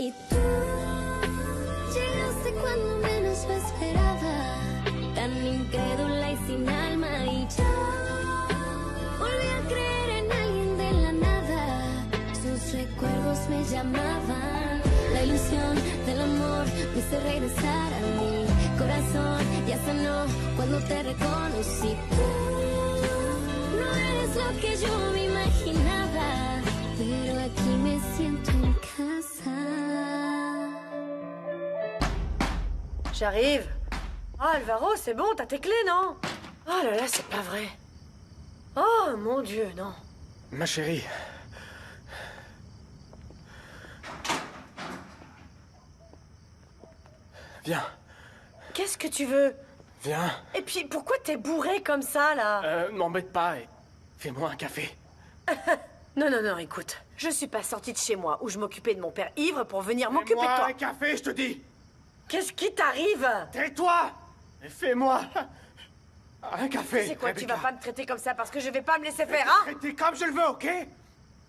Y tú llegaste cuando menos lo esperaba, tan incrédula y sin alma, y yo volví a creer en alguien de la nada. Sus recuerdos me llamaban, la ilusión del amor me hizo regresar a mi corazón. Ya sanó cuando te reconocí. Tú no eres lo que yo me imaginaba, pero aquí me siento en casa. J'arrive. Ah, Alvaro, c'est bon, t'as tes clés, non? Oh là là, c'est pas vrai. Oh, mon Dieu, non. Ma chérie. Viens. Qu'est-ce que tu veux? Viens. Et puis, pourquoi t'es bourré comme ça, là? M'embête pas et fais-moi un café. Non, non, non, écoute. Je suis pas sortie de chez moi où je m'occupais de mon père ivre pour venir m'occuper de toi. Un café, je te dis. Qu'est-ce qui t'arrive? Tais-toi et fais-moi un café. C'est quoi, Rebecca. tu vas pas me traiter comme ça parce que je vais pas me laisser faire, hein? Traiter comme je le veux, ok?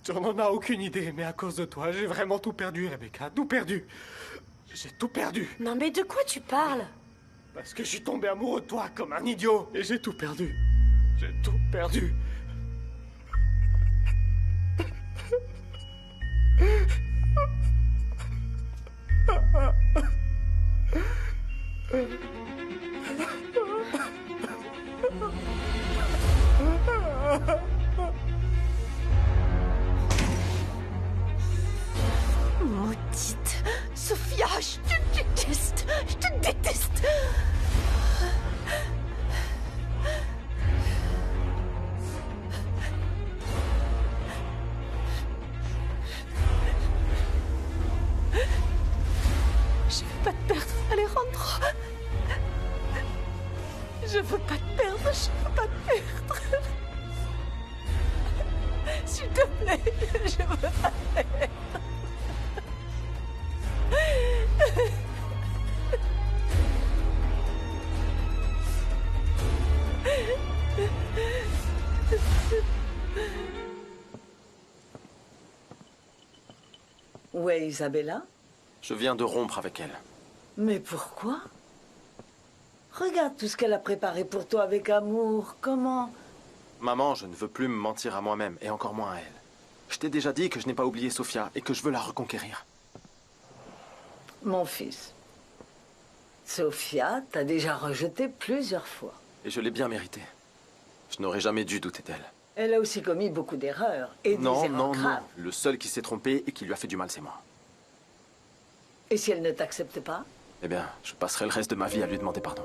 Tu n'en as aucune idée, mais à cause de toi, j'ai vraiment tout perdu, Rebecca. Tout perdu. J'ai tout perdu. Non, mais de quoi tu parles? Parce que je suis tombé amoureux de toi comme un idiot. Et j'ai tout perdu. J'ai tout perdu. Maudite Sophia, je te déteste. Je te déteste. Je veux pas te perdre, Alejandro. Je veux pas te perdre, je veux pas te perdre. S'il te plaît, je veux pas te perdre. Où est Isabella? Je viens de rompre avec elle. Mais pourquoi? Regarde tout ce qu'elle a préparé pour toi avec amour. Comment? Maman, je ne veux plus me mentir à moi-même, et encore moins à elle. Je t'ai déjà dit que je n'ai pas oublié Sofia et que je veux la reconquérir. Mon fils, Sophia t'a déjà rejeté plusieurs fois. Et je l'ai bien mérité. Je n'aurais jamais dû douter d'elle. Elle a aussi commis beaucoup d'erreurs, et des Non, erreurs non, non. graves. Le seul qui s'est trompé et qui lui a fait du mal, c'est moi. Et si elle ne t'accepte pas? Eh bien, je passerai le reste de ma vie à lui demander pardon.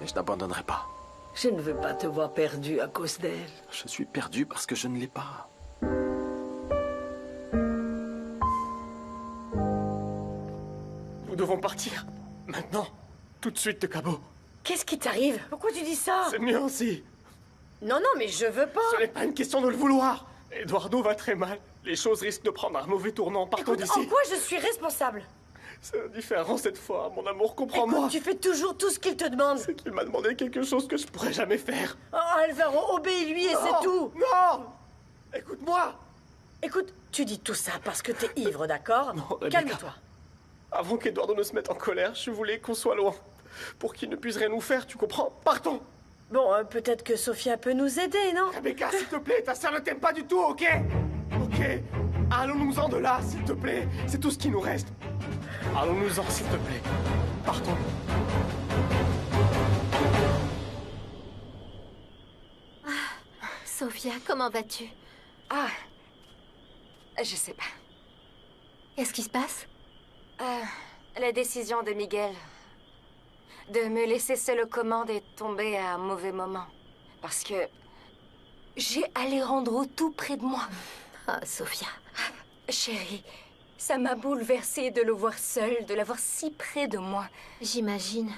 Mais je n'abandonnerai pas. Je ne veux pas te voir perdu à cause d'elle. Je suis perdu parce que je ne l'ai pas. Nous devons partir. Maintenant. Tout de suite de Cabo. Qu'est-ce qui t'arrive? Pourquoi tu dis ça? C'est mieux ainsi. Non, non, mais je veux pas. Ce n'est pas une question de le vouloir. Eduardo va très mal. Les choses risquent de prendre un mauvais tournant. Partons Écoute, d'ici. en quoi je suis responsable? C'est différent cette fois. Mon amour, Écoute, comprends-moi. tu fais toujours tout ce qu'il te demande. C'est qu'il m'a demandé quelque chose que je pourrais jamais faire. Oh, Alvaro, obéis-lui et c'est tout. Non. Écoute-moi. Écoute, tu dis tout ça parce que t'es ivre, d'accord? Non, Rebecca. Calme-toi. Avant qu'Eduardo ne se mette en colère, je voulais qu'on soit loin. Pour qu'il ne puisse rien nous faire, tu comprends? Partons. Bon, peut-être que Sophia peut nous aider, non? Rebecca, s'il te plaît, ta sœur ne t'aime pas du tout, ok? Ok. Allons-nous-en de là, s'il te plaît. C'est tout ce qui nous reste. Allons-nous-en, s'il te plaît. Partons. Sophia, comment vas-tu? Ah, je sais pas. Qu'est-ce qui se passe? La décision de Miguel de me laisser seule aux commandes est tombée à un mauvais moment. Parce que j'ai Alejandro tout près de moi. Ah, Sophia. Chérie, ça m'a bouleversée de le voir seul, de l'avoir si près de moi. J'imagine.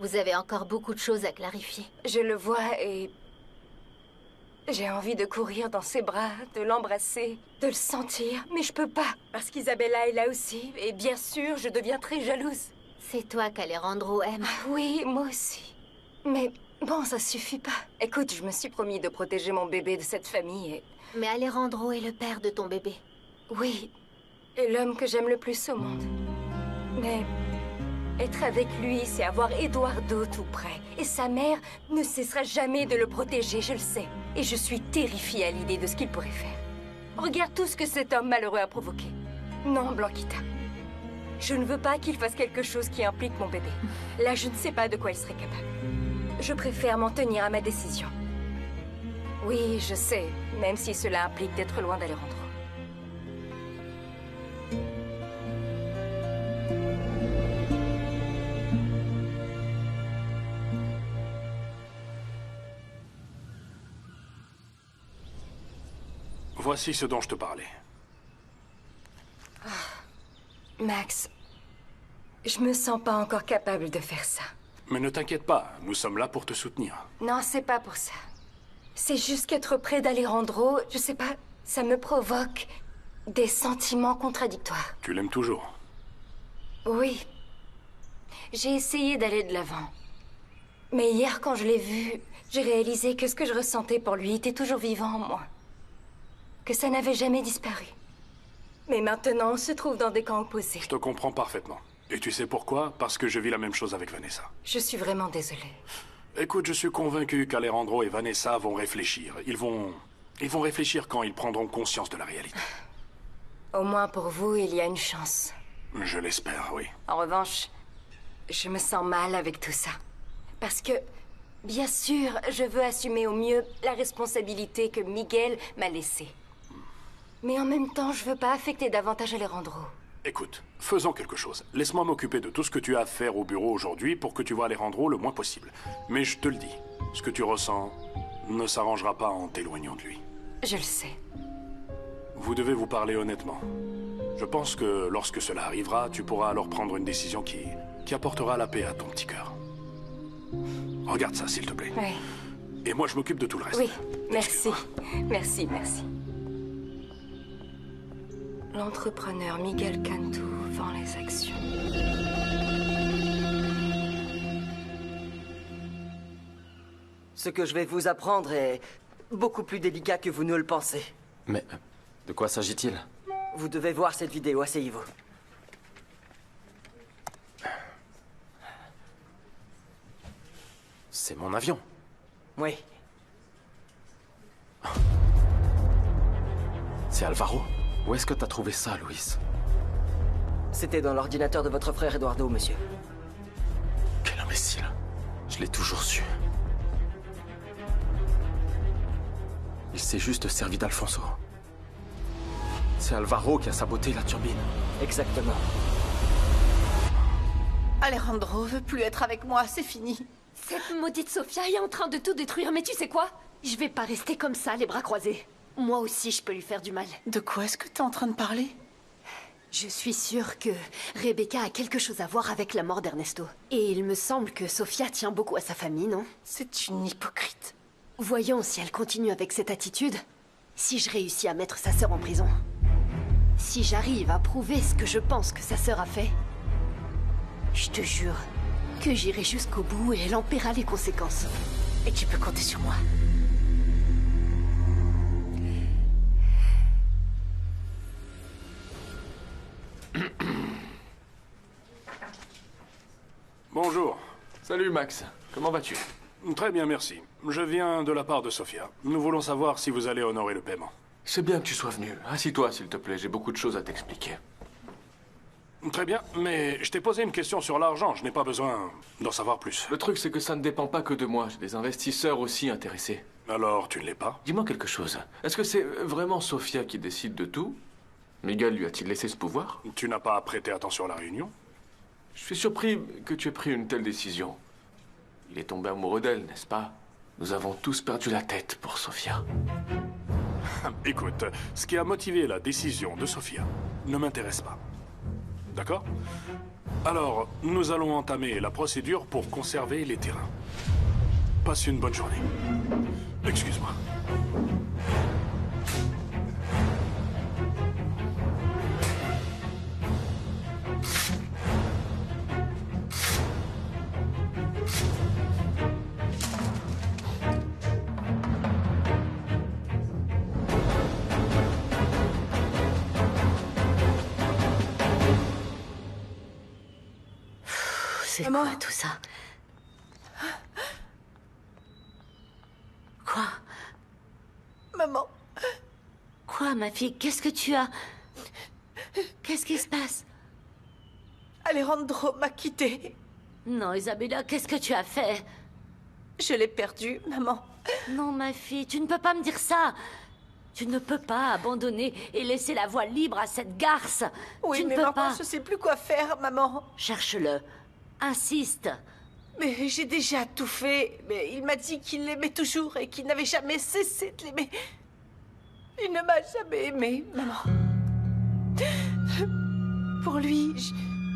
Vous avez encore beaucoup de choses à clarifier. Je le vois et j'ai envie de courir dans ses bras, de l'embrasser, de le sentir, mais je peux pas. Parce qu'Isabella est là aussi, et bien sûr, je deviens très jalouse. C'est toi qu'Alejandro aime. Oui, moi aussi. Mais bon, ça suffit pas. Écoute, je me suis promis de protéger mon bébé de cette famille et... Mais Alejandro est le père de ton bébé. Oui, est l'homme que j'aime le plus au monde. Mais être avec lui, c'est avoir Eduardo tout près. Et sa mère ne cessera jamais de le protéger, je le sais. Et je suis terrifiée à l'idée de ce qu'il pourrait faire. Regarde tout ce que cet homme malheureux a provoqué. Non, Blanquita. Je ne veux pas qu'il fasse quelque chose qui implique mon bébé. Là, je ne sais pas de quoi il serait capable. Je préfère m'en tenir à ma décision. Oui, je sais, même si cela implique d'être loin d'Alejandro. Voici ce dont je te parlais. Max, je me sens pas encore capable de faire ça. Mais ne t'inquiète pas, nous sommes là pour te soutenir. Non, c'est pas pour ça. C'est juste qu'être près d'Alejandro, je sais pas, ça me provoque des sentiments contradictoires. Tu l'aimes toujours? Oui. J'ai essayé d'aller de l'avant. Mais hier, quand je l'ai vu, j'ai réalisé que ce que je ressentais pour lui était toujours vivant en moi. Que ça n'avait jamais disparu. Mais maintenant, on se trouve dans des camps opposés. Je te comprends parfaitement. Et tu sais pourquoi? Parce que je vis la même chose avec Vanessa. Je suis vraiment désolée. Écoute, je suis convaincu qu'Alejandro et Vanessa vont réfléchir. Ils vont réfléchir quand ils prendront conscience de la réalité. Au moins pour vous, il y a une chance. Je l'espère, oui. En revanche, je me sens mal avec tout ça. Parce que, bien sûr, je veux assumer au mieux la responsabilité que Miguel m'a laissée. Mais en même temps, je veux pas affecter davantage Alejandro. Écoute, faisons quelque chose. Laisse-moi m'occuper de tout ce que tu as à faire au bureau aujourd'hui pour que tu vois Alejandro le moins possible. Mais je te le dis, ce que tu ressens ne s'arrangera pas en t'éloignant de lui. Je le sais. Vous devez vous parler honnêtement. Je pense que lorsque cela arrivera, tu pourras alors prendre une décision qui apportera la paix à ton petit cœur. Regarde ça, s'il te plaît. Oui. Et moi, je m'occupe de tout le reste. Oui, merci. Excuse-moi. Merci, merci. L'entrepreneur Miguel Cantu vend les actions. Ce que je vais vous apprendre est beaucoup plus délicat que vous ne le pensez. Mais de quoi s'agit-il? Vous devez voir cette vidéo, asseyez-vous. C'est mon avion. Oui. C'est Alvaro? Où est-ce que t'as trouvé ça, Luis? C'était dans l'ordinateur de votre frère Eduardo, monsieur. Quel imbécile. Je l'ai toujours su. Il s'est juste servi d'Alfonso. C'est Alvaro qui a saboté la turbine. Exactement. Alejandro veut plus être avec moi, c'est fini. Cette maudite Sofia est en train de tout détruire, mais tu sais quoi? Je vais pas rester comme ça, les bras croisés. Moi aussi, je peux lui faire du mal. De quoi est-ce que t'es en train de parler? Je suis sûre que Rebecca a quelque chose à voir avec la mort d'Ernesto. Et il me semble que Sofia tient beaucoup à sa famille, non? C'est une hypocrite. Voyons si elle continue avec cette attitude. Si je réussis à mettre sa sœur en prison. Si j'arrive à prouver ce que je pense que sa sœur a fait. Je te jure que j'irai jusqu'au bout et elle en paiera les conséquences. Et tu peux compter sur moi. Bonjour. Salut Max, comment vas-tu? Très bien, merci. Je viens de la part de Sofia. Nous voulons savoir si vous allez honorer le paiement. C'est bien que tu sois venu. Assis-toi, s'il te plaît, j'ai beaucoup de choses à t'expliquer. Très bien, mais je t'ai posé une question sur l'argent. Je n'ai pas besoin d'en savoir plus. Le truc, c'est que ça ne dépend pas que de moi. J'ai des investisseurs aussi intéressés. Alors, tu ne l'es pas? Dis-moi quelque chose. Est-ce que c'est vraiment Sofia qui décide de tout? Miguel lui a-t-il laissé ce pouvoir? Tu n'as pas prêté attention à la réunion? Je suis surpris que tu aies pris une telle décision. Il est tombé amoureux d'elle, n'est-ce pas? Nous avons tous perdu la tête pour Sofia. Écoute, ce qui a motivé la décision de Sofia ne m'intéresse pas. D'accord? Alors, nous allons entamer la procédure pour conserver les terrains. Passe une bonne journée. Excuse-moi. C'est quoi tout ça? Quoi? Maman. Quoi, ma fille? Qu'est-ce que tu as? Qu'est-ce qui se passe? Alejandro m'a quittée. Non, Isabella, qu'est-ce que tu as fait? Je l'ai perdu, maman. Non, ma fille, tu ne peux pas me dire ça. Tu ne peux pas abandonner et laisser la voie libre à cette garce. Oui, tu ne mais peux maman, pas. je sais plus quoi faire, maman. Cherche-le. Insiste. Mais j'ai déjà tout fait. Mais il m'a dit qu'il l'aimait toujours et qu'il n'avait jamais cessé de l'aimer. Il ne m'a jamais aimée, maman. Pour lui,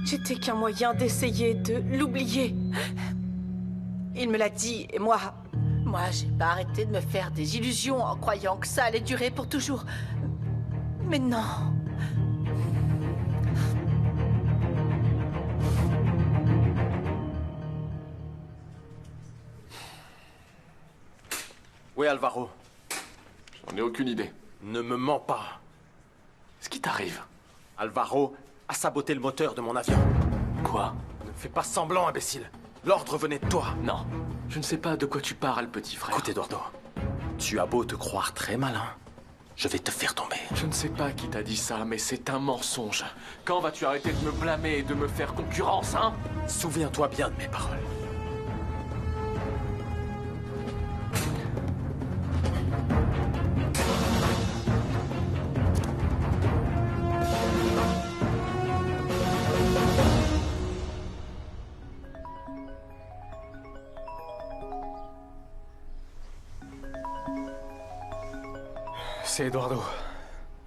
j'étais qu'un moyen d'essayer de l'oublier. Il me l'a dit et moi, j'ai pas arrêté de me faire des illusions en croyant que ça allait durer pour toujours. Mais non. Oui, Alvaro. J'en ai aucune idée. Ne me mens pas. Ce qui t'arrive? Alvaro a saboté le moteur de mon avion. Quoi? Ne fais pas semblant, imbécile. L'ordre venait de toi. Non. Je ne sais pas de quoi tu parles, petit frère. Écoute, Eduardo. Tu as beau te croire très malin, je vais te faire tomber. Je ne sais pas qui t'a dit ça, mais c'est un mensonge. Quand vas-tu arrêter de me blâmer et de me faire concurrence, hein? Souviens-toi bien de mes paroles. C'est Eduardo.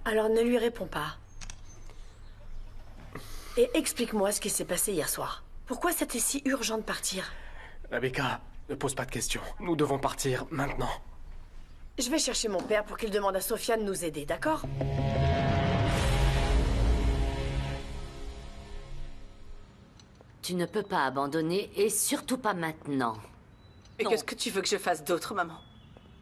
Alors ne lui réponds pas. Et explique-moi ce qui s'est passé hier soir. Pourquoi c'était si urgent de partir? Rebecca, ne pose pas de questions. Nous devons partir maintenant. Je vais chercher mon père pour qu'il demande à Sofia de nous aider, d'accord? Tu ne peux pas abandonner et surtout pas maintenant. Mais qu'est-ce que tu veux que je fasse d'autre, maman?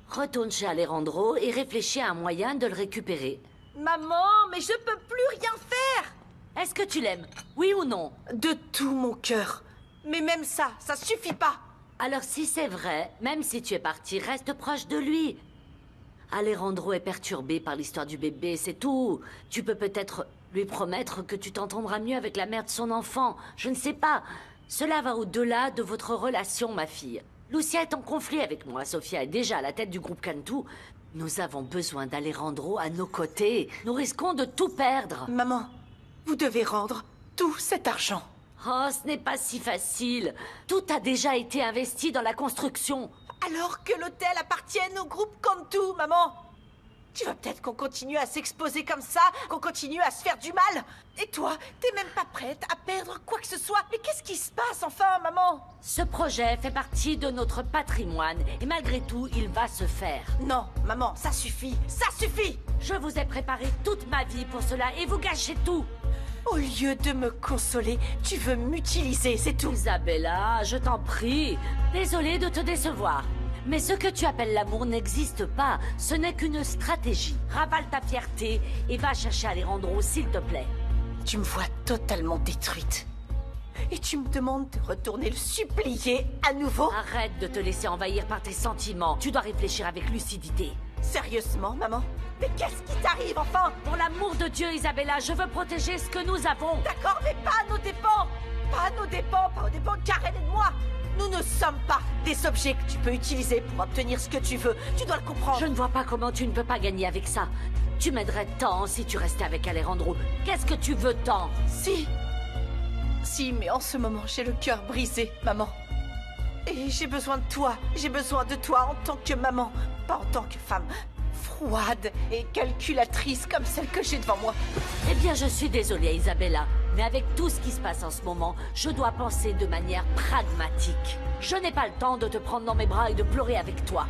Retourne chez Alejandro et réfléchis à un moyen de le récupérer. Maman, mais je peux plus rien faire! Est-ce que tu l'aimes? Oui ou non? De tout mon cœur. Mais même ça suffit pas! Alors si c'est vrai, même si tu es parti, reste proche de lui. Alejandro est perturbé par l'histoire du bébé, c'est tout. Tu peux peut-être lui promettre que tu t'entendras mieux avec la mère de son enfant. Je ne sais pas. Cela va au-delà de votre relation, ma fille. Lucia est en conflit avec moi. Sofia est déjà à la tête du groupe Cantu. Nous avons besoin d'Alejandro à nos côtés. Nous risquons de tout perdre. Maman, vous devez rendre tout cet argent. Oh, ce n'est pas si facile. Tout a déjà été investi dans la construction. Alors que l'hôtel appartienne au groupe Cantu, maman. Tu veux peut-être qu'on continue à s'exposer comme ça, qu'on continue à se faire du mal? Et toi, t'es même pas prête à perdre quoi que ce soit. Mais qu'est-ce qui se passe enfin, maman? Ce projet fait partie de notre patrimoine et malgré tout, il va se faire. Non, maman, ça suffit. Ça suffit! Je vous ai préparé toute ma vie pour cela et vous gâchez tout. Au lieu de me consoler, tu veux m'utiliser, c'est tout. Isabella, je t'en prie. Désolée de te décevoir. Mais ce que tu appelles l'amour n'existe pas. Ce n'est qu'une stratégie. Ravale ta fierté et va chercher Alejandro, s'il te plaît. Tu me vois totalement détruite. Et tu me demandes de retourner le supplier à nouveau? Arrête de te laisser envahir par tes sentiments. Tu dois réfléchir avec lucidité. Sérieusement, maman? Mais qu'est-ce qui t'arrive, enfin? Pour l'amour de Dieu, Isabella, je veux protéger ce que nous avons. D'accord, mais pas à nos dépens. Pas à nos dépens, pas aux dépens de Karen et de moi. Nous ne sommes pas des objets que tu peux utiliser pour obtenir ce que tu veux. Tu dois le comprendre. Je ne vois pas comment tu ne peux pas gagner avec ça. Tu m'aiderais tant si tu restais avec Alejandro. Qu'est-ce que tu veux tant? Si, mais en ce moment, j'ai le cœur brisé, maman. Et j'ai besoin de toi. J'ai besoin de toi en tant que maman, pas en tant que femme froide et calculatrice comme celle que j'ai devant moi. Eh bien, je suis désolée, Isabella, mais avec tout ce qui se passe en ce moment, je dois penser de manière pragmatique. Je n'ai pas le temps de te prendre dans mes bras et de pleurer avec toi.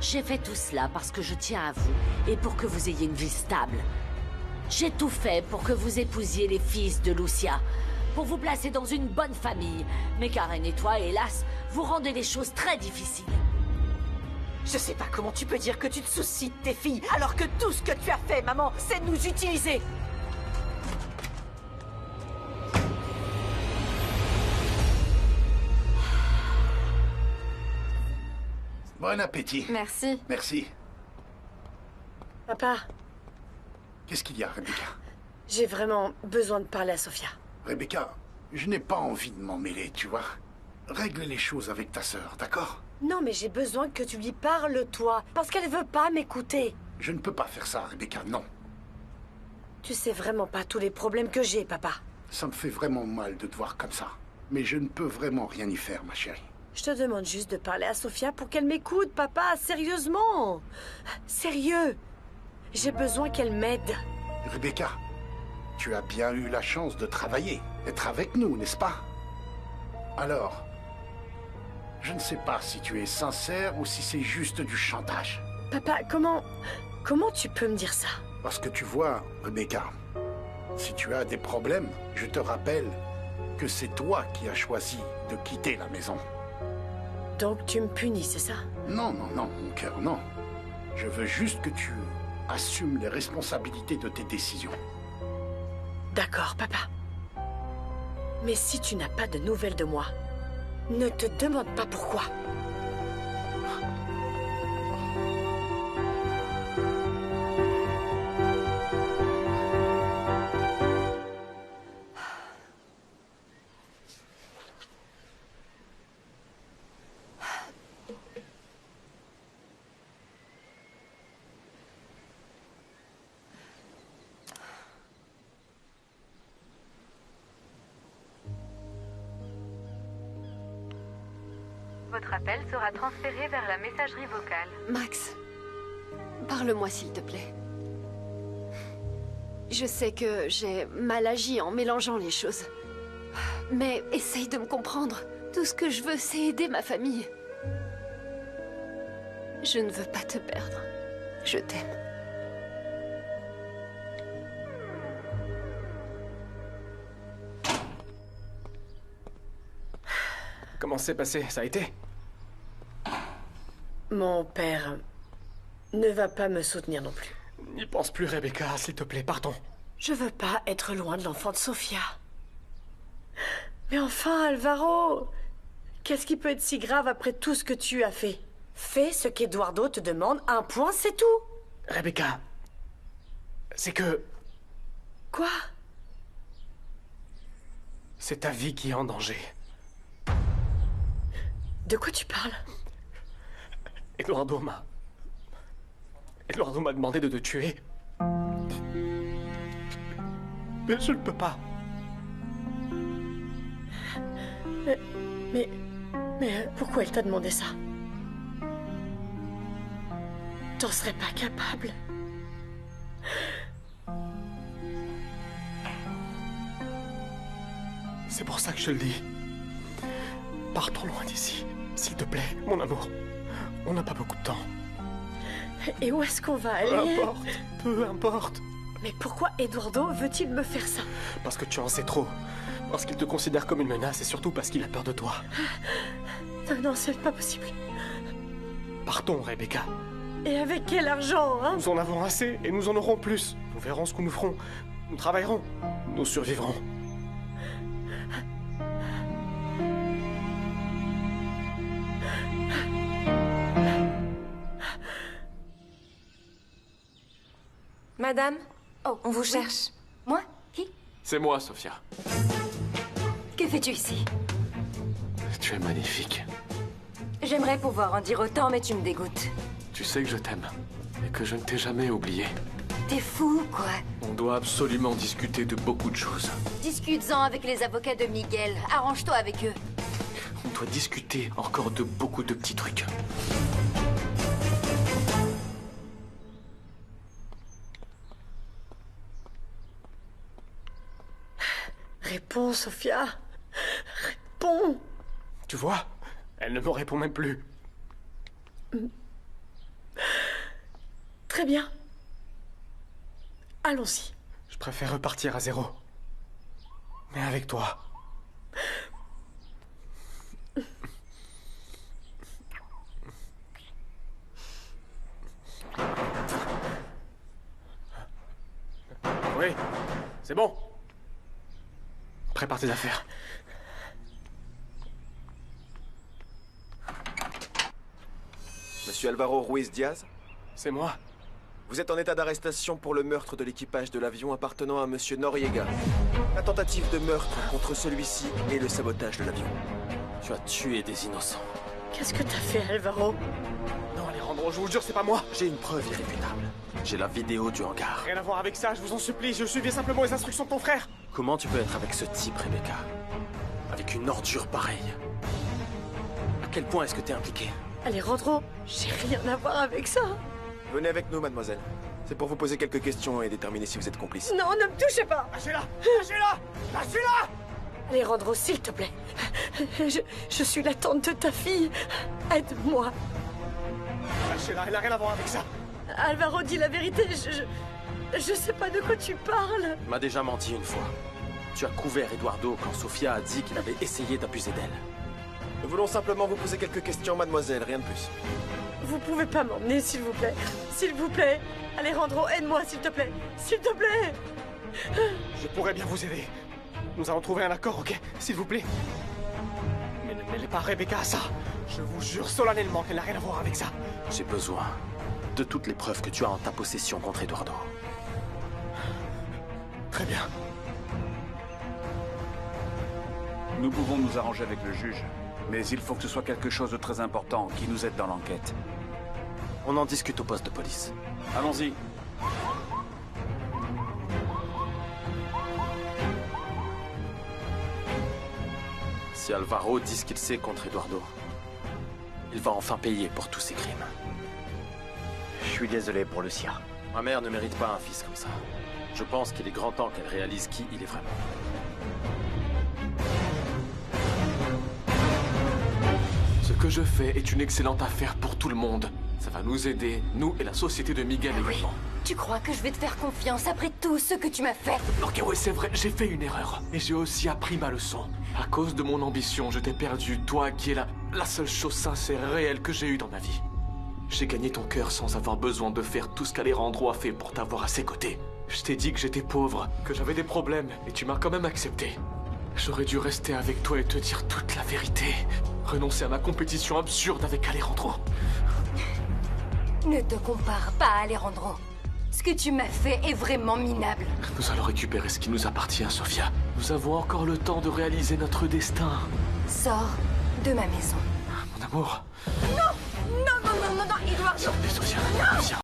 J'ai fait tout cela parce que je tiens à vous et pour que vous ayez une vie stable. J'ai tout fait pour que vous épousiez les fils de Lucia, pour vous placer dans une bonne famille. Mais Karen et toi, hélas, vous rendez les choses très difficiles. Je sais pas comment tu peux dire que tu te soucies de tes filles, alors que tout ce que tu as fait, maman, c'est nous utiliser. Bon appétit. Merci. Merci. Papa, Qu'est-ce qu'il y a, Rebecca? j'ai vraiment besoin de parler à Sophia. Rebecca, je n'ai pas envie de m'en mêler, tu vois. Règle les choses avec ta sœur, d'accord? Non, mais j'ai besoin que tu lui parles, toi, parce qu'elle veut pas m'écouter. Je ne peux pas faire ça, Rebecca, non. Tu sais vraiment pas tous les problèmes que j'ai, papa. Ça me fait vraiment mal de te voir comme ça. Mais je ne peux vraiment rien y faire, ma chérie. Je te demande juste de parler à Sophia pour qu'elle m'écoute, papa, sérieusement. Sérieux. J'ai besoin qu'elle m'aide. Rebecca, tu as bien eu la chance de travailler, d'être avec nous, n'est-ce pas? Alors, je ne sais pas si tu es sincère ou si c'est juste du chantage. Papa, comment tu peux me dire ça? Parce que tu vois, Rebecca, si tu as des problèmes, je te rappelle que c'est toi qui as choisi de quitter la maison. Donc tu me punis, c'est ça? Non, non, non, mon cœur, non. Je veux juste que tu assumes les responsabilités de tes décisions. D'accord, papa. Mais si tu n'as pas de nouvelles de moi, ne te demande pas pourquoi. Votre appel sera transféré vers la messagerie vocale. Max, parle-moi s'il te plaît. Je sais que j'ai mal agi en mélangeant les choses. Mais essaye de me comprendre. Tout ce que je veux, c'est aider ma famille. Je ne veux pas te perdre. Je t'aime. Comment c'est passé? Ça a été? Mon père ne va pas me soutenir non plus. N'y pense plus, Rebecca, s'il te plaît, partons. Je veux pas être loin de l'enfant de Sophia. Mais enfin, Alvaro, qu'est-ce qui peut être si grave après tout ce que tu as fait? Fais ce qu'Eduardo te demande, un point, c'est tout. Rebecca, c'est que... Quoi? C'est ta vie qui est en danger. De quoi tu parles? Eduardo m'a demandé de te tuer. Mais je ne peux pas. Mais pourquoi elle t'a demandé ça? T'en serais pas capable. C'est pour ça que je le dis. Partons loin d'ici, s'il te plaît, mon amour. On n'a pas beaucoup de temps. Et où est-ce qu'on va aller? Peu importe. Mais pourquoi Eduardo veut-il me faire ça? Parce que tu en sais trop. Parce qu'il te considère comme une menace et surtout parce qu'il a peur de toi. Non, c'est pas possible. Partons, Rebecca. Et avec quel argent, hein? Nous en avons assez et nous en aurons plus. Nous verrons ce que nous ferons. Nous travaillerons. Nous survivrons. Madame? Oh, on vous cherche. Moi? Qui? C'est moi, Sophia. Que fais-tu ici? Tu es magnifique. J'aimerais pouvoir en dire autant, mais tu me dégoûtes. Tu sais que je t'aime et que je ne t'ai jamais oublié. T'es fou, quoi. On doit absolument discuter de beaucoup de choses. Discute-en avec les avocats de Miguel. Arrange-toi avec eux. On doit discuter encore de beaucoup de petits trucs. Réponds, Sophia. Réponds. Tu vois, elle ne me répond même plus. Très bien. Allons-y. Je préfère repartir à zéro. Mais avec toi. Oui, c'est bon. Prépare tes affaires. Monsieur Alvaro Ruiz Diaz? C'est moi. Vous êtes en état d'arrestation pour le meurtre de l'équipage de l'avion appartenant à Monsieur Noriega. La tentative de meurtre contre celui-ci et le sabotage de l'avion. Tu as tué des innocents. Qu'est-ce que t'as fait, Alvaro? Non, Alejandro, je vous jure, c'est pas moi. J'ai une preuve irréfutable. J'ai la vidéo du hangar. Rien à voir avec ça, je vous en supplie, je suivais simplement les instructions de ton frère. Comment tu peux être avec ce type, Rebecca? Avec une ordure pareille? À quel point est-ce que t'es impliqué? Alejandro, j'ai rien à voir avec ça. Venez avec nous, mademoiselle. C'est pour vous poser quelques questions et déterminer si vous êtes complice. Non, ne me touchez pas. Lâchez-la! Lâchez-la! Lâchez-la! Alejandro, s'il te plaît. Je suis la tante de ta fille. Aide-moi. Lâchez-la, elle a rien à voir avec ça. Alvaro, dis la vérité. Je sais pas de quoi tu parles. Tu m'as déjà menti une fois. Tu as couvert Eduardo quand Sofia a dit qu'il avait essayé d'abuser d'elle. Nous voulons simplement vous poser quelques questions, mademoiselle, rien de plus. Vous pouvez pas m'emmener, s'il vous plaît. S'il vous plaît. Alejandro, aide-moi, s'il te plaît. S'il te plaît. Je pourrais bien vous aider. Nous allons trouver un accord, ok? S'il vous plaît. Mais ne mêlez pas Rebecca à ça. Je vous jure solennellement qu'elle n'a rien à voir avec ça. J'ai besoin de toutes les preuves que tu as en ta possession contre Eduardo. Très bien. Nous pouvons nous arranger avec le juge, mais il faut que ce soit quelque chose de très important qui nous aide dans l'enquête. On en discute au poste de police. Allons-y. Si Alvaro dit ce qu'il sait contre Eduardo, il va enfin payer pour tous ses crimes. Je suis désolé pour Lucia. Ma mère ne mérite pas un fils comme ça. Je pense qu'il est grand temps qu'elle réalise qui il est vraiment. Ce que je fais est une excellente affaire pour tout le monde. Ça va nous aider, nous et la société de Miguel également. Tu crois que je vais te faire confiance après tout ce que tu m'as fait? Ok, ouais, c'est vrai, j'ai fait une erreur. Et j'ai aussi appris ma leçon. À cause de mon ambition, je t'ai perdu, toi qui es la seule chose sincère et réelle que j'ai eue dans ma vie. J'ai gagné ton cœur sans avoir besoin de faire tout ce qu'Alejandro a fait pour t'avoir à ses côtés. Je t'ai dit que j'étais pauvre, que j'avais des problèmes, et tu m'as quand même accepté. J'aurais dû rester avec toi et te dire toute la vérité. Renoncer à ma compétition absurde avec Alejandro. Ne te compare pas à Alejandro. Ce que tu m'as fait est vraiment minable. Nous allons récupérer ce qui nous appartient, Sofia. Nous avons encore le temps de réaliser notre destin. Sors de ma maison. Mon amour. Non, Eduardo. Sofia, viens.